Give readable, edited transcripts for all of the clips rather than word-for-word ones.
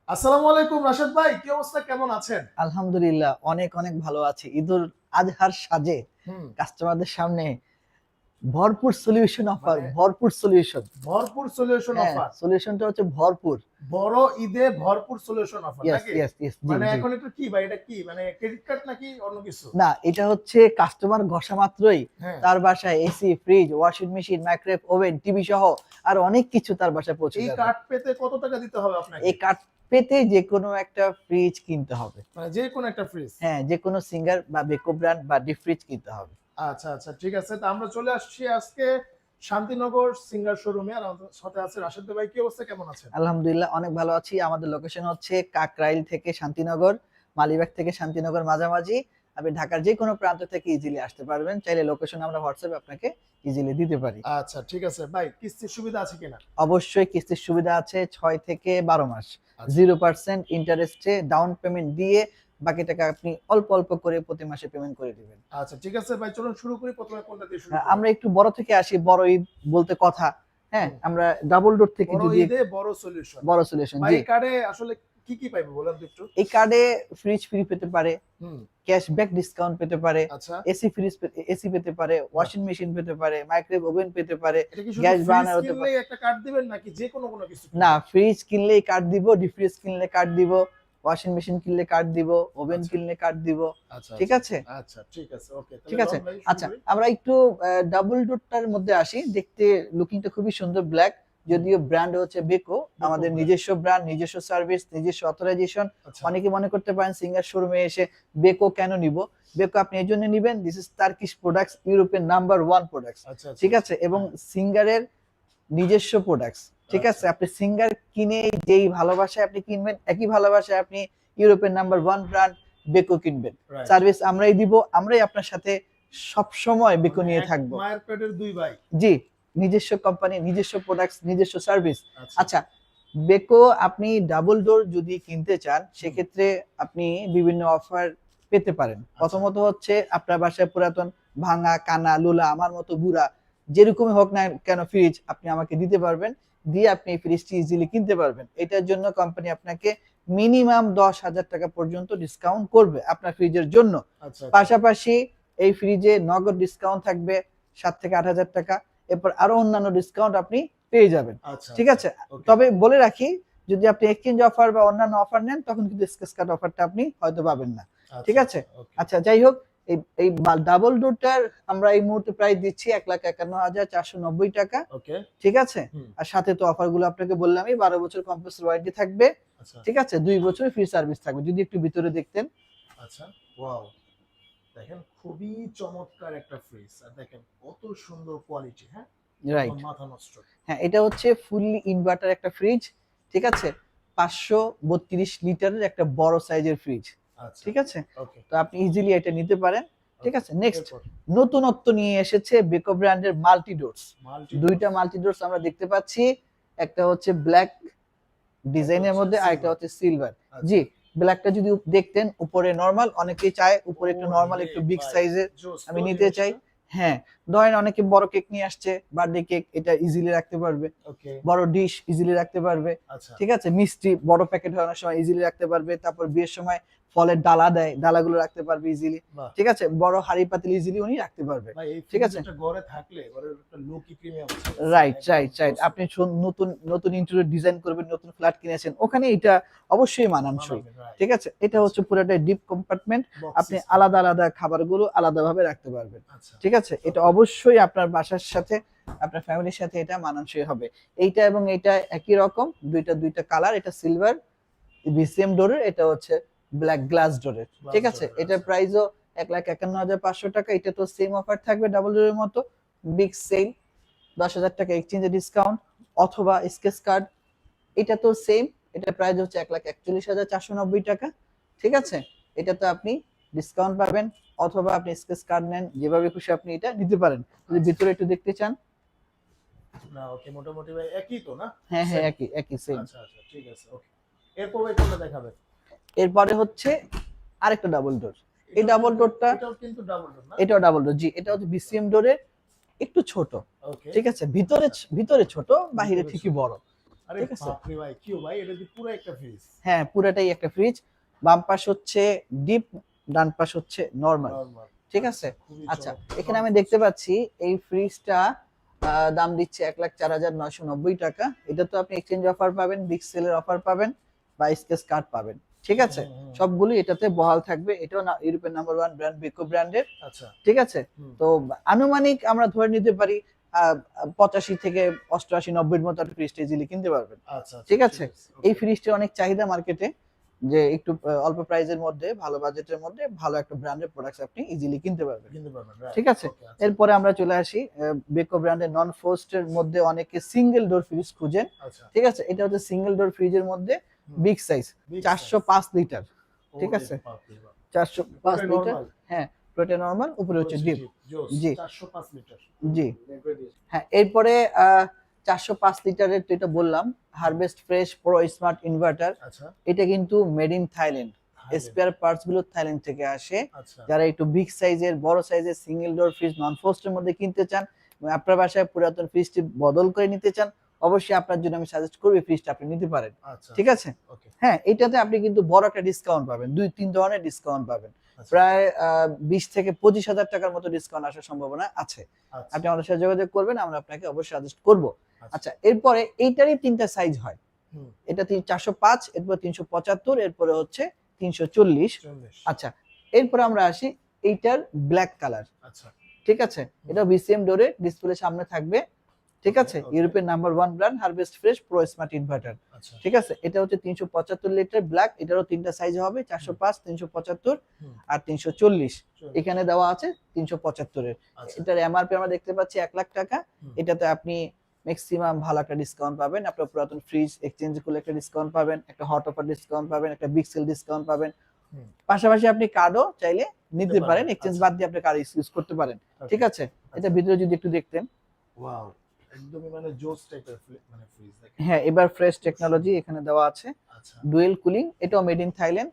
আসসালামু আলাইকুম রাশেদ ভাই, কি অবস্থা, কেমন আছেন? আলহামদুলিল্লাহ অনেক অনেক ভালো আছি। ঈদুল আজহার সাজে হুম। কাস্টমারদের সামনে ভরপুর সলিউশন অফার, মানে ভরপুর সলিউশন। ভরপুর সলিউশন হ্যাঁ, অফার। সলিউশনটা হচ্ছে ভরপুর। বড় ঈদে ভরপুর সলিউশন অফার ইয়েস, নাকি? Yes, yes. জি, মানে জি। এখন এটা কি ভাই, এটা কি মানে ক্রেডিট কার্ড নাকি অন্য কিছু? না, এটা হচ্ছে কাস্টমার ঘষা মাত্রই হ্যাঁ। তার বাসায় AC, fridge, washing machine, microwave oven, TV সহ আর অনেক কিছু তার বাসায় পৌঁছে এই যাবে। কার্ড পেতে কত টাকা দিতে হবে আপনাকে? এই কার্ড পেতে যে কোনো একটা ফ্রিজ কিনতে হবে। মানে যে কোনো একটা ফ্রিজ? হ্যাঁ, যে কোনো সিঙ্গার বা বেকো ব্র্যান্ড বা ডিপ ফ্রিজ কিনতে হবে। আচ্ছা আচ্ছা, ঠিক আছে। তো আমরা চলে আসছি আজকে শান্তিনগর সিঙ্গার শোরুমে। আর আমাদের সাথে আছে রাশেদ ভাই, কি অবস্থা, কেমন আছেন? আলহামদুলিল্লাহ অনেক ভালো আছি। আমাদের লোকেশন হচ্ছে কাকরাইল থেকে শান্তিনগর, মালিবাগ থেকে শান্তিনগর মাঝামাঝি। আপনি ঢাকার যে কোনো প্রান্ত থেকে ইজিলি আসতে পারবেন। চাইলে লোকেশন আমরা হোয়াটসঅ্যাপে আপনাকে ইজিলি দিতে পারি। আচ্ছা ঠিক আছে ভাই, কিস্তির সুবিধা আছে কিনা? অবশ্যই কিস্তির সুবিধা আছে ৬ থেকে ১২ মাস। আচ্ছা 0% ইন্টারেস্টে ডাউন পেমেন্ট দিয়ে বাকি টাকা আপনি অল্প অল্প করে প্রতি মাসে পেমেন্ট করে দিবেন। আচ্ছা, ঠিক আছে ভাই, চলুন শুরু করি। প্রথমে কোনটা দিয়ে শুরু করব? আমরা একটু বড় থেকে আসি। বড় ঈদ বলতে কথা। হ্যাঁ, হুম। আমরা ডাবল ডোর থেকে বড় যদি ঈদে বড় সলিউশন। বড় সলিউশন। ভাই জি। এই কার্ডে আসলে কি কি পাইবো বলেন তো একটু? এই কার্ডে ফ্রিজ ফ্রি পেতে পারে, হুম। ক্যাশব্যাক ডিসকাউন্ট পেতে পারে, আচ্ছা। এসি পেতে পারে, বাহ! ওয়াশিং মেশিন পেতে পারে, মাইক্রোওয়েভ ওভেন পেতে পারে, এটা কি শুধু গ্যাস ফ্রিজ বার্নার হতে পারে। কিনলেই একটা কার্ড দিবেন নাকি যে কোনো কিছু না, কিনলে? ফ্রিজ কিনলেই কার্ড দিব, ডিপ ফ্রিজ কিনলে কার্ড দিব, ওয়াশিং মেশিন কিনলে কার্ড দিব, ওভেন আচ্ছা। কিনলে কার্ড দিব। আচ্ছা, ঠিক আচ্ছা। আছে? আচ্ছা, ঠিক আছে। ওকে। তাহলে ঠিক আছে? লন ভাই শুরু আচ্ছা, করি। আমরা একটু ডাবল ডোরটার মধ্যে আসি। দেখতে লুকিংটা খুবই সুন্দর ব্লাক। হুম। যদিও ব্র্যান্ড হচ্ছে বেকো। বেকো আমাদের ব্র্যান্ড। নিজস্ব ব্র্যান্ড, নিজস্ব সার্ভিস, নিজস্ব অথরাইজেশন। আচ্ছা। অনেকে মনে করতে পারেন সিঙ্গার শোরুমে এসে বেকো কেন নিব? বেকো আপনি এজন্য নিবেন, দিস ইজ টার্কিশ প্রোডাক্টস, ইউরোপের নাম্বার 1 প্রোডাক্টস। আচ্ছা, আচ্ছা, ঠিক আচ্ছা। আছে? এবং হ্যাঁ। সিঙ্গারের নিজস্ব প্রোডাক্টস। ঠিক আছে? আচ্ছা। আপনি সিঙ্গার কিনে যেই ভালোবাসায় আপনি কিনবেন, একই ভালোবাসায় আপনি ইউরোপের নাম্বার 1 ব্র্যান্ড বেকো কিনবেন। রাইট। সার্ভিস আমরাই দিব, আমরাই আপনার সাথে সবসময় বেকো মানে নিয়ে এক থাকবো। মায়ের পেটের দুই ভাই। জি, নিজস্ব কোম্পানি, নিজস্ব প্রোডাক্টস, নিজস্ব সার্ভিস। আচ্ছা। আচ্ছা, বেকো আপনি ডাবল ডোর যদি কিনতে চান, হুম। সেক্ষেত্রে আপনি বিভিন্ন অফার পেতে পারেন। আচ্ছা। প্রথমত হচ্ছে আপনার বাসায় পুরাতন ভাঙা, কানা, লোলা, আমার মতো বুড়া যেরকমই হোক না কেন ফ্রিজ আপনি আমাকে দিতে পারবেন। দিয়ে আপনি এই ফ্রিজটি ইজিলি কিনতে পারবেন। এটার জন্য কোম্পানি আপনাকে মিনিমাম ৳১০,০০০ পর্যন্ত ডিসকাউন্ট করবে আপনার ফ্রিজের জন্য। আচ্ছা, আচ্ছা। পাশাপাশি এই ফ্রিজে নগদ ডিসকাউন্ট থাকবে ৳৭,০০০ থেকে ৳৮,০০০। এরপর আরো অন্যান্য ডিসকাউন্ট আপনি পেয়ে যাবেন। আচ্ছা, ঠিক আচ্ছা। আছে? ওকে। তবে বলে রাখি, যদি আপনি এক্সচেঞ্জ অফার বা অন্যান্য অফার নেন তখন কিন্তু স্ক্র্যাচ কার্ড অফারটা আপনি হয়তো পাবেন না। ঠিক আচ্ছা, আছে? আচ্ছা। ওকে। আচ্ছা, যাই হোক, এই এই ডাবল ডোরটার আমরা এই মুহূর্তে প্রাইস দিচ্ছি ৳১,৫১,৪৯০ ওকে। ঠিক আছে? হুম। আর সাথে তো অফারগুলো আপনাকে বললামই, ১২ বছর কম্প্রেসর ওয়ারেন্টি থাকবে। আচ্ছা। ঠিক আছে? ২ বছর ফ্রি সার্ভিস থাকবে। যদি একটু ভিতরে দেখতেন। আচ্ছা। ওয়াও! দেখেন খুবই চমৎকার একটা ফ্রিজ। আর দেখেন কত সুন্দর কোয়ালিটি, হ্যাঁ? রাইট। একদম মাথা নষ্ট। হ্যাঁ, এটা হচ্ছে ফুললি ইনভার্টার একটা ফ্রিজ। ঠিক আছে? ৫৩২ লিটারের একটা বড় সাইজের ফ্রিজ। আচ্ছা। ঠিক আছে? ওকে। তো আপনি ইজিলি এটা নিতে পারেন। ঠিক ওকে। আছে? নেক্সট এরপর? নতুনত্ব নিয়ে এসেছে বেকো ব্র্যান্ডের মাল্টি ডোরস। মাল্টি ২ টা ডোরস। মাল্টি ডোরস আমরা দেখতে পাচ্ছি। একটা হচ্ছে ব্লাক ডিজাইনের মধ্যে, আরেকটা হচ্ছে সিলভার। আচ্ছা। জি, ব্ল্যাকটা যদি দেখতেন উপরে নরমাল, অনেকেই চায় উপরে একটু নরমাল, একটু বিগ ভাই, সাইজের জোস আমি তো নিতে চাই। জিনিসটা। হ্যাঁ, ধরেন অনেকে বড় কেক নিয়ে আসছে, বার্থডে কেক, এটা ইজিলি রাখতে পারবে। ওকে। বড় ডিশ ইজিলি রাখতে পারবে। আচ্ছা। ঠিক আছে? মিষ্টি বড় প্যাকেট হয় অনেক সময়, ইজিলি রাখতে পারবে। তারপর বিয়ের সময় ফলের ডালা দেয়, ডালাগুলো রাখতে পারবে ইজিলি। বাহ! ঠিক আছে? বড় হাঁড়ি পাতিল ইজিলি উনি রাখতে পারবে। ভাই এই ঠিক ফ্রিজ আছে? একটা ঘরে থাকলে ঘরের একটা লুকই প্রিমিয়াম আছে। রাইট, একদম রাইট, রাইট। জোস। আপনি নতুন নতুন ইন্টেরিয়র ডিজাইন করবেন, নতুন ফ্ল্যাট কিনেছেন। ওখানে এটা অবশ্যই মানানসই। মানাবে, রাইট। ঠিক আছে? এটা হচ্ছে পুরাটাই ডিপ কম্পার্টমেন্ট। বক্স আপনি সিস্টেম। আলাদা, আলাদা খাবারগুলো আলাদাভাবে রাখতে পারবেন। আচ্ছা। ঠিক আছে? এটা ওকে। অবশ্যই আপনার বাসার সাথে, আপনার ফ্যামিলির সাথে এটা মানানসই হবে। এইটা এবং এইটা একই রকম। ২ টা কালার। এটা সিলভার ভিসিএম ডোরের, এটা হচ্ছে ব্ল্যাক গ্লাস ডোরের। গ্লাস ঠিক আছে? ডোরের, এটার আচ্ছা। প্রাইসও ৳১,৫১,৫০০। এটা তো সেম অফার থাকবে ডাবল ডোরের মতো। বিগ সেল, ৳১০,০০০ এক্সচেঞ্জের ডিসকাউন্ট অথবা স্কেচ কার্ড। এটা তো সেম। এটার প্রাইস হচ্ছে ৳১,৪১,৪৯০। ঠিক আছে? এটাতে আপনি ডিসকাউন্ট পাবেন অথবা আপনি স্কেচ কার্ড নেন, যেভাবে খুশি আপনি এটা নিতে পারেন। যদি আচ্ছা। ভিতরে একটু দেখতে চান। না, ওকে, মোটামুটি ভাই একই তো না? হ্যাঁ, হ্যাঁ, সেম। একই, একই সেম। আচ্ছা, আচ্ছা, ঠিক আছে। ওকে। এরপর ভাই কোনটা দেখাবেন? এরপরে হচ্ছে আরেকটা ডাবল ডোর। এই ডাবল ডোরটা, এটাও কিন্তু ডাবল ডোর না? এটাও ডাবল ডোর। জি, এটা হচ্ছে বিসিএম ডোরের একটু ছোট। ওকে। ঠিক আছে? ভিতরে ভিতরে ছোট, বাহিরে ভিতরে ঠিকই ছোট। বড়। আরে ঠিক আছে? বাপরে ভাই, কি ভাই, এটা কি পুরো একটা ফ্রিজ? হ্যাঁ, পুরাটাই একটা ফ্রিজ। বাম পাশ হচ্ছে ডিপ, ডান পাশ হচ্ছে নরমাল। নরমাল। ঠিক আছে? খুবই আচ্ছা, চমৎকার। এখানে আমি দেখতে পাচ্ছি এই ফ্রিজটা দাম দিচ্ছে 1,04,990 টাকা। এটা তো আপনি এক্সচেঞ্জ অফার পাবেন, বিগ সেলের অফার পাবেন বা স্কেচ কার্ড পাবেন। ঠিক আছে? সবগুলো এটাতে বহাল থাকবে। এটাও না ইউরোপের নাম্বার 1 ব্র্যান্ড বেকো ব্র্যান্ডের। আচ্ছা। ঠিক আছে? হুম। তো আনুমানিক আমরা ধরে নিতে পারি 85 থেকে 88, 90 এর মতো একটা ফ্রিজটা ইজিলি কিনতে পারবেন। আচ্ছা, ঠিক আছে? এই ওকে। ফ্রিজটার অনেক চাহিদা মার্কেটে, যে একটু অল্প প্রাইসের মধ্যে, ভালো বাজেটের মধ্যে ভালো একটা ব্র্যান্ডের প্রোডাক্টস আপনি ইজিলি কিনতে পারবেন। কিনতে পারবেন, রাইট। ঠিক আছে? ওকে, আচ্ছা। এরপরে আমরা চলে আসি বেকো ব্র্যান্ডের নন ফ্রস্টের মধ্যে অনেকে সিঙ্গেল ডোর ফ্রিজ খুঁজেন। আচ্ছা। ঠিক আছে? এটা হচ্ছে সিঙ্গেল ডোর ফ্রিজের মধ্যে হুম। Big size, Big 405 litre. ঠিক ওরে আছে? বাপরে বাপ। 405 ওটা লিটার। নরমাল। হ্যাঁ, পুরোটা নরমাল, উপরে হচ্ছে ডিপ। জোস। জি। 405 লিটার। জি। বের করে দিয়েছি। হ্যাঁ, এরপরে 405 লিটারের তো এটা বললাম, harvest fresh pro smart inverter. আচ্ছা। এটা কিন্তু made in Thailand. Spare parts গুলো থাইল্যান্ড থেকে আসে। আচ্ছা। যারা একটু বিগ সাইজের, বড় সাইজের সিঙ্গেল ডোর ফ্রিজ নন ফ্রস্টের মধ্যে কিনতে চান এবং আপনার বাসায় পুরাতন ফ্রিজটি বদল করে নিতে চান, অবশ্যই আপনার জন্য আমি সাজেস্ট করব এই ফ্রিজটা আপনি নিতে পারেন। আচ্ছা। ঠিক আছে? ওকে। হ্যাঁ, এটাতে আপনি কিন্তু বড় একটা ডিসকাউন্ট পাবেন, 2-3 ধরনের ডিসকাউন্ট পাবেন। আচ্ছা। প্রায় 20 থেকে 25,000 টাকার মতো ডিসকাউন্ট আসার সম্ভাবনা আছে। আচ্ছা। আপনি আমাদের সাথে যোগাযোগ করবেন, আমরা আপনাকে অবশ্যই সাজেস্ট করব। আচ্ছা। আচ্ছা, এরপরে এইটারই 3টা সাইজ হয়। হুম। এটা 405, এরপর 375, এরপরে হচ্ছে 340। 40। আচ্ছা, এরপরে আমরা আসি এইটার ব্ল্যাক কালার। আচ্ছা। ঠিক আছে? এটা বিসিএম ডোরে ডিসপ্লে সামনে থাকবে। ঠিক আছে? ওকে। ইউরোপের number 1 brand harvest fresh pro smart inverter. আচ্ছা। ঠিক আছে? এটা হচ্ছে 375 লিটার ব্ল্যাক। এটারও 3টা সাইজ হবে, 405, 375 হুম। আর 340। 40। এখানে দেওয়া আছে 375 এর। আচ্ছা। এটার এমআরপি আমরা দেখতে পাচ্ছি 1 লাখ টাকা। হুম। এটাতে আপনি ম্যাক্সিমাম ভালো একটা ডিসকাউন্ট পাবেন। আপনার পুরাতন ফ্রিজ এক্সচেঞ্জ করলে একটা ডিসকাউন্ট পাবেন, একটা হট অফার ডিসকাউন্ট পাবেন, একটা বিগ সেল ডিসকাউন্ট পাবেন। হুম। পাশাপাশি আপনি কার্ডও চাইলে নিতে পারবেন। পারেন, এক্সচেঞ্জ আচ্ছা। বাদ দিয়ে আপনি কার্ড ইউজ করতে পারেন। ঠিক আছে? এটা আচ্ছা। ভিতরে যদি একটু দেখতেন। ওয়াও, একদমই মানে জোস টাইপের মানে ফ্রিজ দেখেন। হ্যাঁ, এবার ফ্রেশ টেকনোলজি এখানে দেওয়া আছে। আচ্ছা। ডুয়েল কুলিং, এটাও মেড ইন থাইল্যান্ড।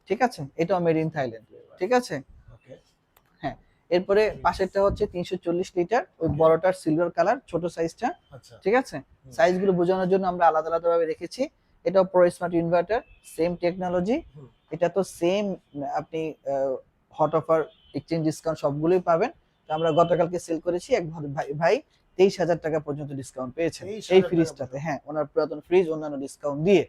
ঠিক আছে? এটাও মেড ইন থাইল্যান্ড। ঠিক আছে? ওকে। হ্যাঁ, এরপরে পাশেরটা হচ্ছে 340 লিটার, ওই বড়টার সিলভার কালার, ছোট সাইজটা। আচ্ছা। ঠিক আছে? সাইজগুলো বোঝানোর জন্য আমরা আলাদা আলাদা ভাবে রেখেছি। এটাও pro smart inverter, same technology. হুম। এটা তো সেম, আপনি হট অফার, এক্সচেঞ্জ ডিসকাউন্ট সবগুলোই পাবেন। তো আমরা গতকালকে সেল করেছি, এক ভাই 23,000 টাকা পর্যন্ত ডিসকাউন্ট পেয়েছেন 23,000 এই টাকা ফ্রিজটাতে। পর্যন্ত? হ্যাঁ, ওনার পুরাতন ফ্রিজ অন্যান্য ডিসকাউন্ট দিয়ে।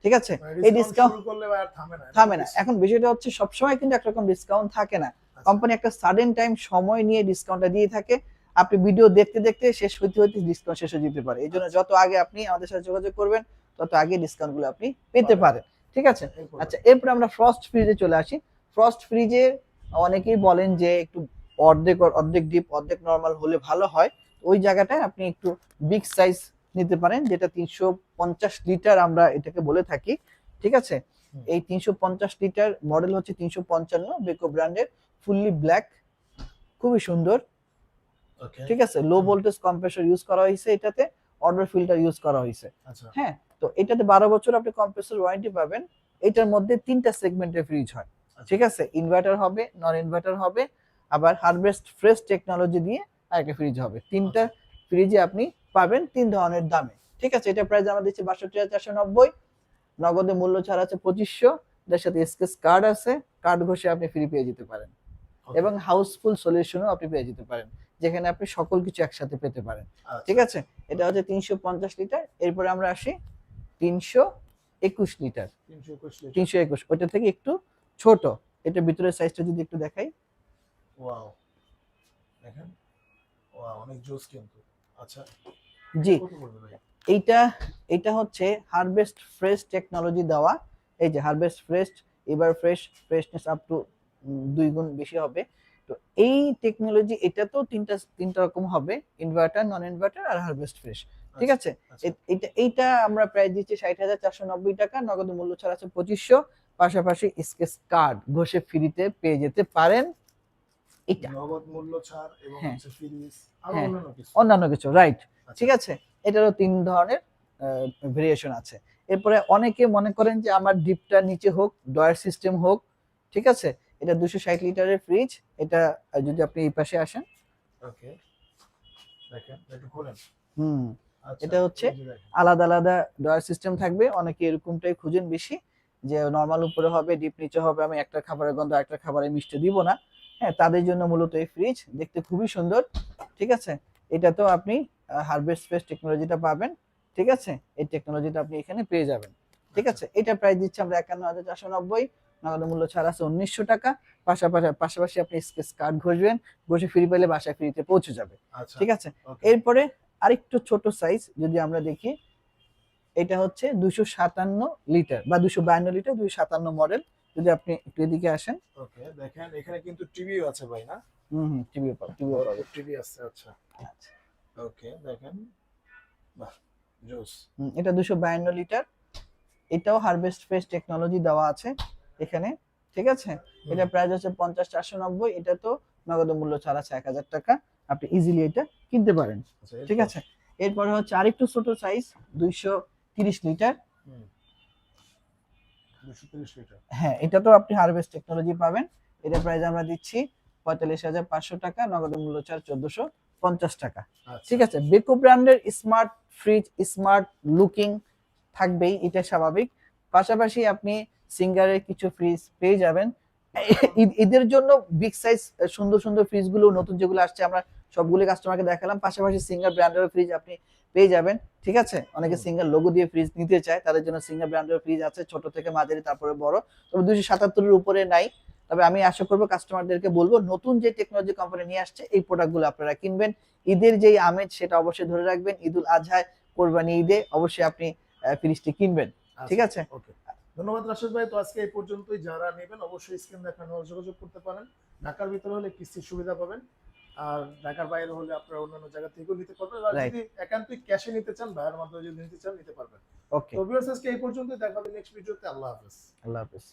ঠিক আছে? মানে এই ডিসকাউন্ট ডিসকাউন্ট শুরু করলে ভাই আর থামে না। থামে না। এখন বিষয়টা হচ্ছে সবসময় কিন্তু একরকম ডিসকাউন্ট থাকে না। আচ্ছা। কোম্পানি একটা সাডেন টাইম সময় নিয়ে ডিসকাউন্টটা দিয়ে থাকে। আপনি ভিডিও দেখতে দেখতে শেষ হইতে হইতে ডিসকাউন্ট শেষ হয়ে যেতে পারে। এইজন্য আচ্ছা। যত আগে আপনি আমাদের সাথে যোগাযোগ করবেন, তত আগে ডিসকাউন্টগুলো আপনি পেতে পাবেন। পারেন। ঠিক আছে? এরপরে? আচ্ছা, এরপর আমরা ফ্রস্ট ফ্রিজে চলে আসি। ফ্রস্ট ফ্রিজে অনেকেই বলেন যে একটু অর্ধেক ডিপ অর্ধেক নরমাল হলে ভালো হয়। ওই জায়গাটায় আপনি একটু বিগ সাইজ নিতে পারেন, যেটা 350 লিটার আমরা এটাকে বলে থাকি। ঠিক আছে? হুম। এই 350 লিটার মডেল হচ্ছে 355 বেকো ব্র্যান্ডের, ফুললি ব্ল্যাক, খুবই সুন্দর। ওকে। ঠিক আছে? লো ভোল্টেজ কম্প্রেসর ইউজ করা হয়েছে এটাতে, অর্ডার ফিল্টার ইউজ করা হয়েছে। আচ্ছা। হ্যাঁ, তো এটাতে 12 বছর আপনি কম্প্রেসর ওয়ারেন্টি পাবেন। এটার মধ্যে 3টা সেগমেন্টের ফ্রিজ হয়। ঠিক আছে? ইনভার্টার হবে, নন ইনভার্টার হবে, আবার হারভেস্ট ফ্রেশ টেকনোলজি দিয়ে আরেকটা ফ্রিজ হবে। 3টা ফ্রিজে আপনি পাবেন 3 ধরনের দামে। ঠিক আছে? এটা প্রাইস আমরা দিচ্ছি 62,490। নগদে মূল্য ছাড় আছে 2500। এটার সাথে স্কেচ কার্ড আছে, কার্ড ঘষে আপনি ফ্রি পেয়ে যেতে পারেন। ওকে। এবং হাউসফুল সলিউশনও আপনি পেয়ে যেতে পারেন, যেখানে আপনি সকল কিছু একসাথে পেতে পারেন। আচ্ছা। ঠিক আছে? এটা হচ্ছে 350 লিটার। এরপরে আমরা আসি 321 লিটার। 321 লিটার। 321 ওটা থেকে একটু ছোট। এটা ভিতরের সাইজটা যদি একটু দেখাই। ওয়াও, দেখেন। ওয়াও, অনেক জোস কিন্তু। আচ্ছা। জি, কত পড়বে ভাই? এইটা হচ্ছে হারভেস্ট ফ্রেশ টেকনোলজি দেওয়া। এই যে হারভেস্ট ফ্রেশ, এবার ফ্রেশনেস আপ টু 2 গুণ বেশি হবে। তো এই টেকনোলজি, এটা তো তিনটা রকম হবে, ইনভার্টার, নন ইনভার্টার আর হারভেস্ট ফ্রেশ। ঠিক আছে? আচ্ছা। এইটা আমরা প্রাইস দিচ্ছি 60,490 টাকা, নগদ মূল্য ছাড় আছে 2500। পাশাপাশি স্কেচ কার্ড ঘষে ফ্রিতে পেয়ে যেতে পারেন এটা। নগদ মূল্য ছাড় এবং হ্যাঁ। হচ্ছে ফ্রিজ আর হ্যাঁ। অন্যান্য কিছু। অন্যান্য কিছু, রাইট। আচ্ছা। ঠিক আছে? এটারও 3 ধরনের ভেরিয়েশন আছে। এরপরে অনেকে মনে করেন যে আমার ডিপটা নিচে হোক, ডয়ার সিস্টেম হোক। ঠিক আছে? এটা 260 লিটারের ফ্রিজ। এটা যদি আপনি এই পাশে আসেন। ওকে। দেখেন, একটু খোলেন। হুম। আচ্ছা, এটা হচ্ছে এই যে দেখেন। আলাদা আলাদা ড্রয়ার সিস্টেম থাকবে, অনেকে এরকমটাই খুঁজেন বেশি, যে নর্মাল উপরে হবে ডিপ নিচে হবে, আমি একটা খাবারের গন্ধ একটা খাবারে মিশতে দিব না। হ্যাঁ, তাদের জন্য মূলত এই ফ্রিজ, দেখতে খুবই সুন্দর। ঠিক আছে, এটাতেও আপনি হারভেস্ট স্পেস টেকনোলজিটা পাবেন। ঠিক আছে, এই টেকনোলজিটা আপনি এখানে পেয়ে যাবেন। ঠিক আছে, এটা প্রাইস দিচ্ছি আমরা 51,490, নগদ মূল্য ছাড় আছে 1900 টাকা। পাশাপাশি আপনি স্কেচ কার্ড ঘষবেন, ঘষে ফ্রি পেলে বাসায় ফ্রিতে পৌঁছে যাবে। আচ্ছা, ঠিক আছে, ওকে। এরপরে আরেকটু ছোট সাইজ যদি আমরা দেখি, এটা হচ্ছে 257 লিটার বা 252 লিটার, 257 মডেল। যদি আপনি একটু এদিকে আসেন, ওকে, দেখেন এখানে কিন্তু টিভিও আছে ভাই, না? টিভিও বড় পাবে। টিভি আছে, আচ্ছা। আচ্ছা। ওকে, দেখেন, বাহ, জোস। এটা 252 লিটার, এটাও হারভেস্ট ফেস টেকনোলজি দেওয়া আছে এখানে। ঠিক আছে, এটা প্রাইস হচ্ছে 50,490, এটা তো নগদ মূল্য ছাড়া আছে 1000 টাকা, আপনি ইজিলি এটা কিনতে পারেন। আচ্ছা, ঠিক আছে, এরপরে হচ্ছে আরেকটু ছোট সাইজ 230 লিটার। 230 লিটার। হ্যাঁ, এটা তো আপনি হারভেস্ট টেকনোলজি পাবেন। এটা প্রাইস আমরা দিচ্ছি 45,500 টাকা, নগদ মূল্য ছাড় 1450 টাকা। আচ্ছা, ঠিক আছে, বেকো ব্র্যান্ডের স্মার্ট ফ্রিজ, স্মার্ট লুকিং থাকবেই, এটা স্বাভাবিক। পাশাপাশি আপনি সিঙ্গারের কিছু ফ্রিজ পেয়ে যাবেন ঈদের জন্য। বিগ সাইজ সুন্দর সুন্দর ফ্রিজ গুলো নতুন যেগুলো আসছে আমরা সবগুলো কাস্টমারকে দেখালাম। পাশাপাশি সিঙ্গার ব্র্যান্ডের ফ্রিজ আপনি পেয়ে যাবেন। ঠিক আছে, অনেকে সিঙ্গার লোগো দিয়ে ফ্রিজ নিতে চায়, তাদের জন্য সিঙ্গার ব্র্যান্ডের ফ্রিজ আছে, ছোট থেকে মাঝারি তারপরে বড়। তবে 277-এর উপরে নাই। তবে আমি আশা করবো কাস্টমারদেরকে বলবো, নতুন যে টেকনোলজি কোম্পানি নিয়ে আসছে এই প্রোডাক্টগুলো আপনারা কিনবেন। ঈদের যেই আমেজ সেটা অবশ্যই ধরে রাখবেন, ঈদুল আজহায়, কোরবানি ঈদে অবশ্যই আপনি ফ্রিজটি কিনবেন। ঠিক আছে, ওকে। ধন্যবাদ রাশেদ ভাই। তো আজকে এই পর্যন্তই। যারা নেবেন অবশ্যই স্ক্রিন দেখানো যোগাযোগ করতে পারেন। ঢাকার ভিতরে হলে কিস্তির সুবিধা পাবেন, আর ঢাকার বাইরে হলে আপনারা অন্যান্য জায়গা থেকেও নিতে পারবেন, আর রাইট। যদি একান্তই ক্যাশে নিতে চান, ভাইয়ের মাধ্যমে যদি নিতে চান নিতে পারবেন। ওকে, তো ভিউয়ার্স, আজকে এই পর্যন্তই। দেখা হবে নেক্সট ভিডিওতে। আল্লাহ হাফেজ। আল্লাহ হাফেজ।